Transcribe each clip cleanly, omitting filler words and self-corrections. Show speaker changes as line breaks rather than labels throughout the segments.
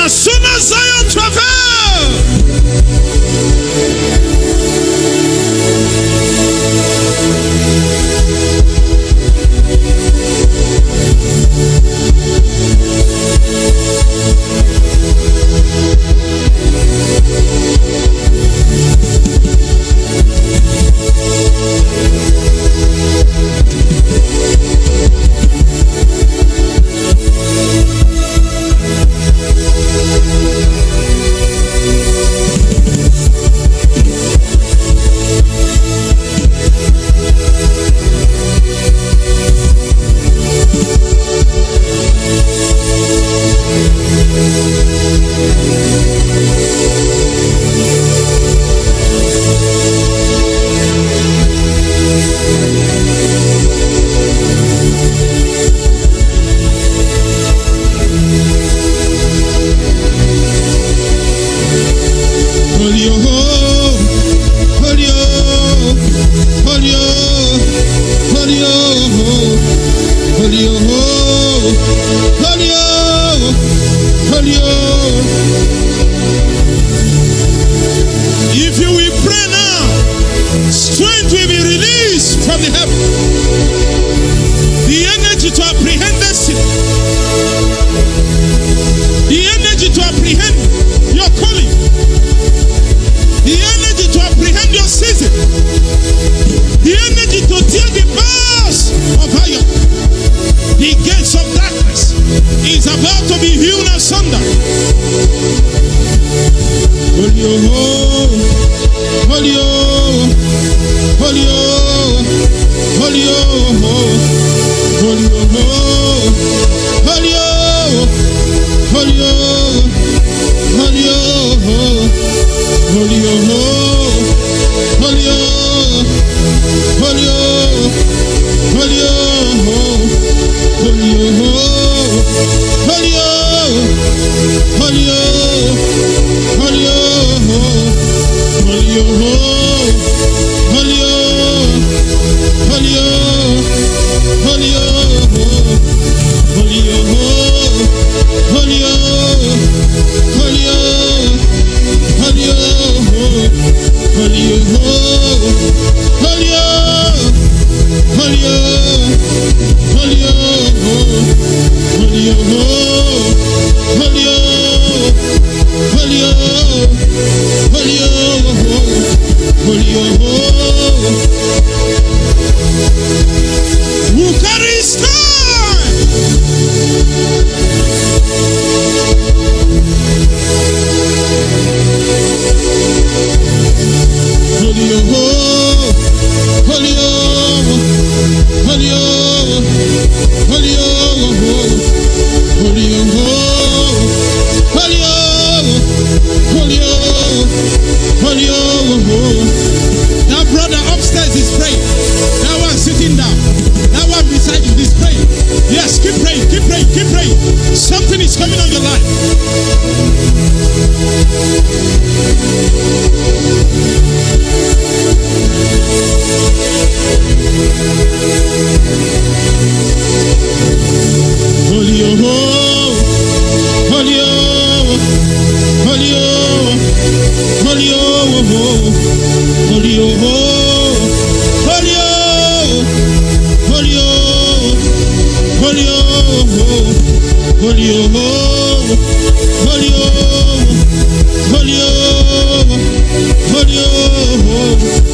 As soon as Zion travel, if you will pray now, strength will be released from the heaven. The energy to apprehend destiny, the energy to apprehend your calling, the energy to apprehend your season, the energy to tear the bars of iron. The gates of darkness is about to be hewn asunder. Holy, holy, holy, holy, holy, who carries time. Holy, holy, holy, holy, holy, that brother upstairs is praying. That one sitting down. That one beside you is praying. Yes, keep praying, keep praying, keep praying. Something is coming on your life. Holy, holy, holy, holy, holy, holy,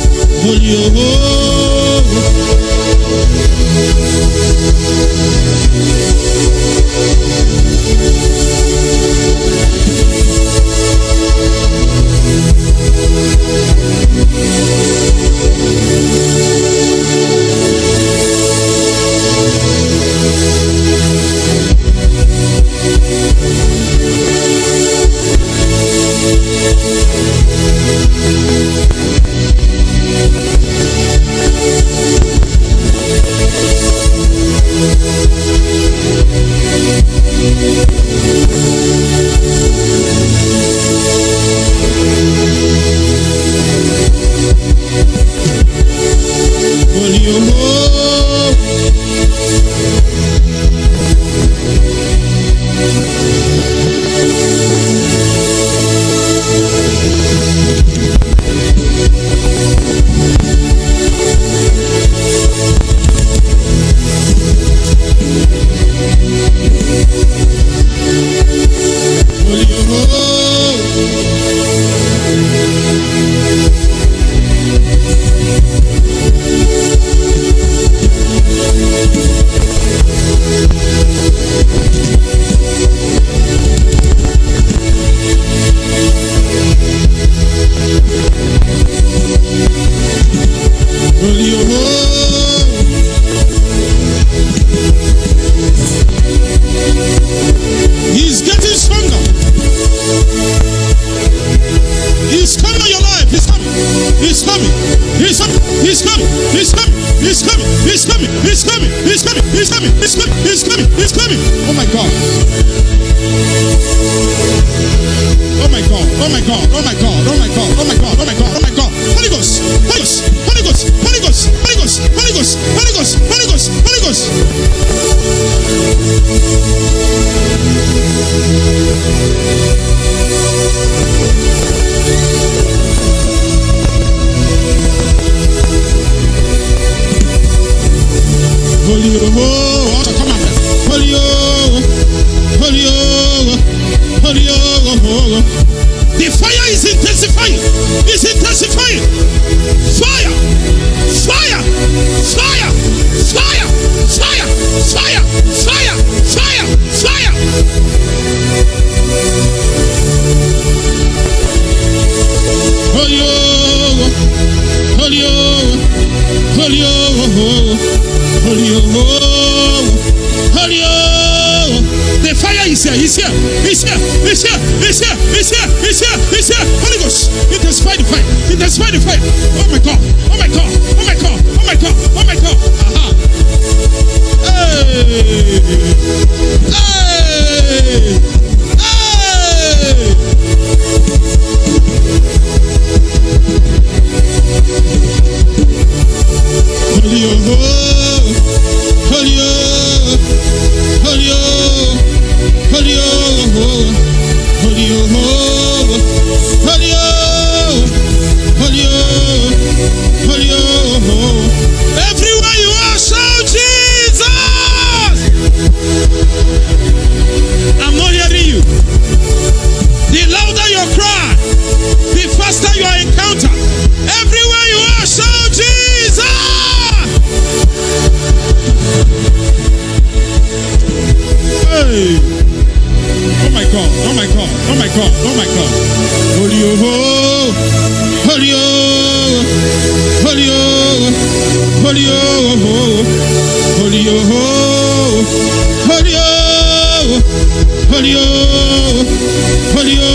He's here. He's here. He's here. He's here. He's here. He's here. Holy Ghost, intensify the fire. Intensify the fire. Oh my God. Oh my God. Oh my God. Oh my God. Oh my God. Aha. Hey. Hey. Hey. Holy oh. Holy oh. Holy oh. Holy oh. Holy oh. Holy oh. Holy oh. Holy oh. Everywhere you are, shout Jesus. I'm not hearing you. The louder your cry, the faster your encounter. Everywhere you are, shout Jesus. Hey. Oh my God, oh my God, oh my God, oh my God. Holy oh, holy oh, holy oh, holy oh, holy oh, holy oh, holy oh, holy oh,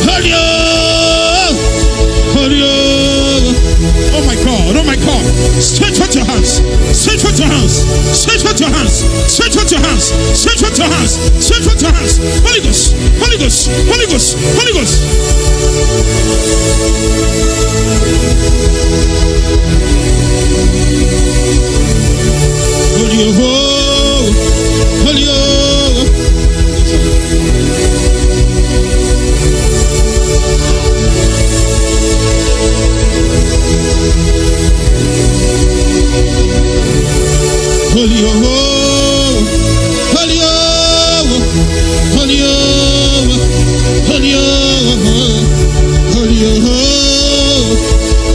holy oh, holy oh. Oh my God, oh my God. Stretch out your hands, stretch out your hands, stretch out your hands, stretch out your hands, stretch out your hands, stretch out your hands. Holy Ghost, Holy Ghost, Holy Ghost, Holy Ghost. Holy oh, holy oh. Holy oh, holy oh, holy oh, holy oh, holy oh.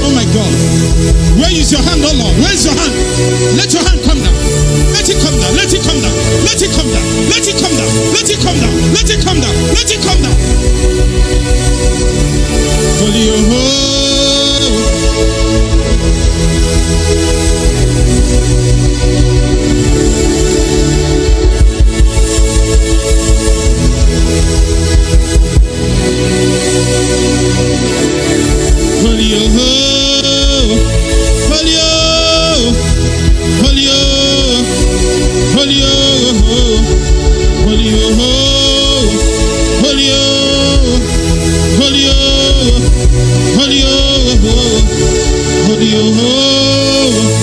Oh my God. Where is your hand, oh Lord? Where is your hand? Let your hand come down. Let it come down. Let it come down. Let it come down. Let it come down. Let it come down. Let it come down. Let it come down. Holy oh. Holy oh, holy oh, holy oh, holy oh, holy oh, holy oh, holy oh, holy oh, holy oh.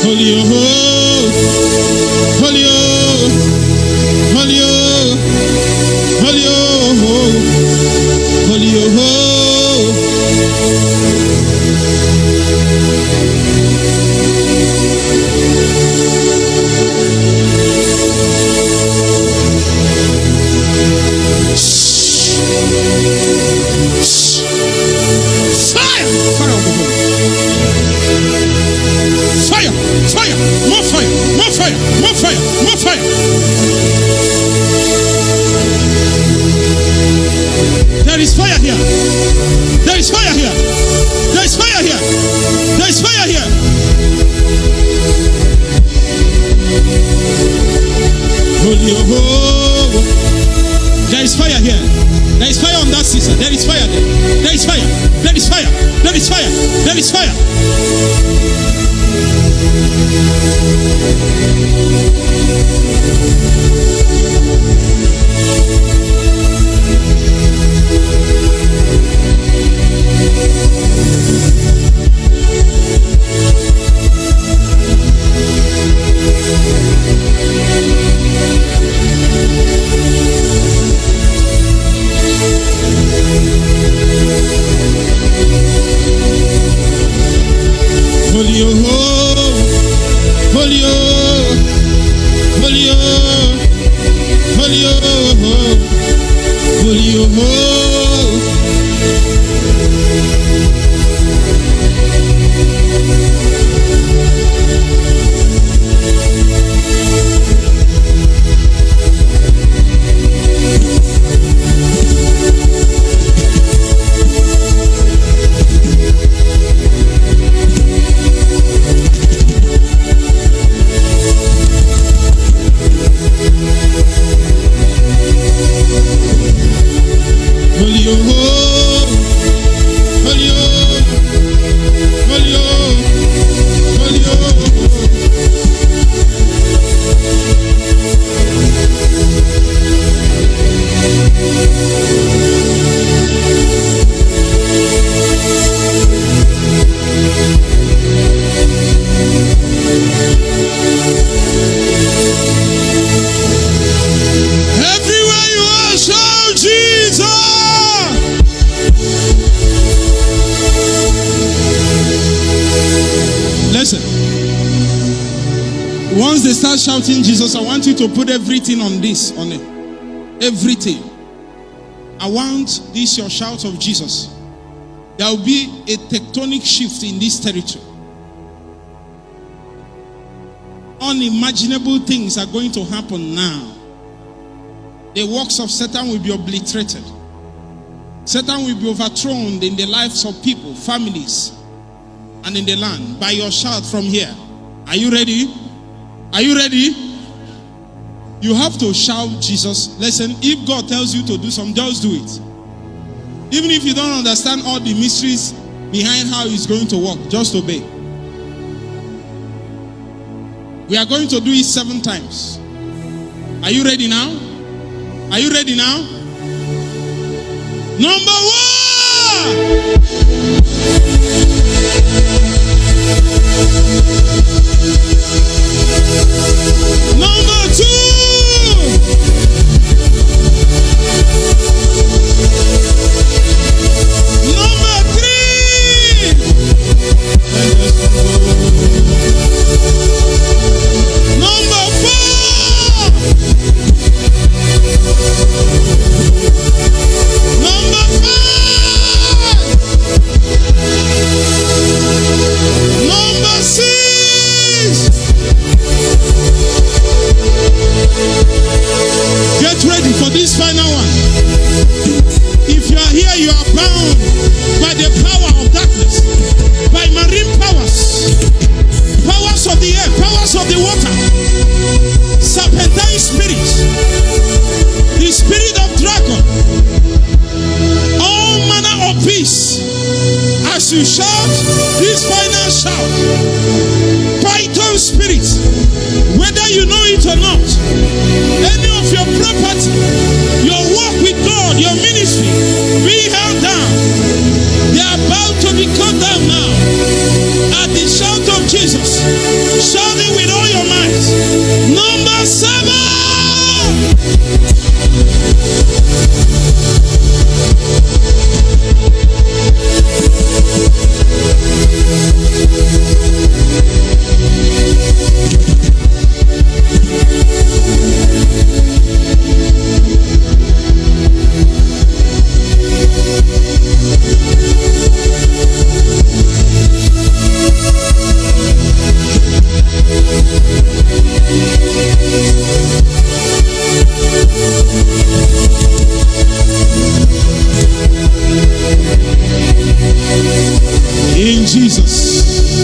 Holy, holy, holy, holy, holy, more fire. There is fire here. There is fire here. There is fire here. There is fire here. Holy, there is fire here. There is fire on that sister. There is fire there. There is fire. There is fire. There is fire. There is fire. Holy, holy, holy, holy, holy, Once they start shouting Jesus, I want you to put everything on this, on it. Everything. I want this, your shout of Jesus. There will be a tectonic shift in this territory. Unimaginable things are going to happen now. The works of Satan will be obliterated. Satan will be overthrown in the lives of people, families, and in the land by your shout from here. Are you ready? Are you ready? You have to shout Jesus. Listen, if God tells you to do something, just do it. Even if you don't understand all the mysteries behind how it's going to work, just obey. We are going to do it 7 times. Are you ready now? Are you ready now? Number 1. Number 2. Number 3. Number 4. Number 5. Number 6. Get ready for this final one. If you are here, you are bound by the power of darkness, by marine powers, powers of the air, powers of the water, serpentine spirits, the spirit of dragon, all manner of beasts. As you shout this final shout, python spirits, whether you know it or not, any of your property, your work with God, your ministry, be held down. They are about to be cut down now. In Jesus'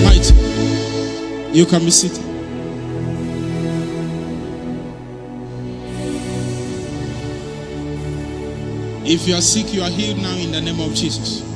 mighty. You can be seated. If you are sick, you are healed now in the name of Jesus.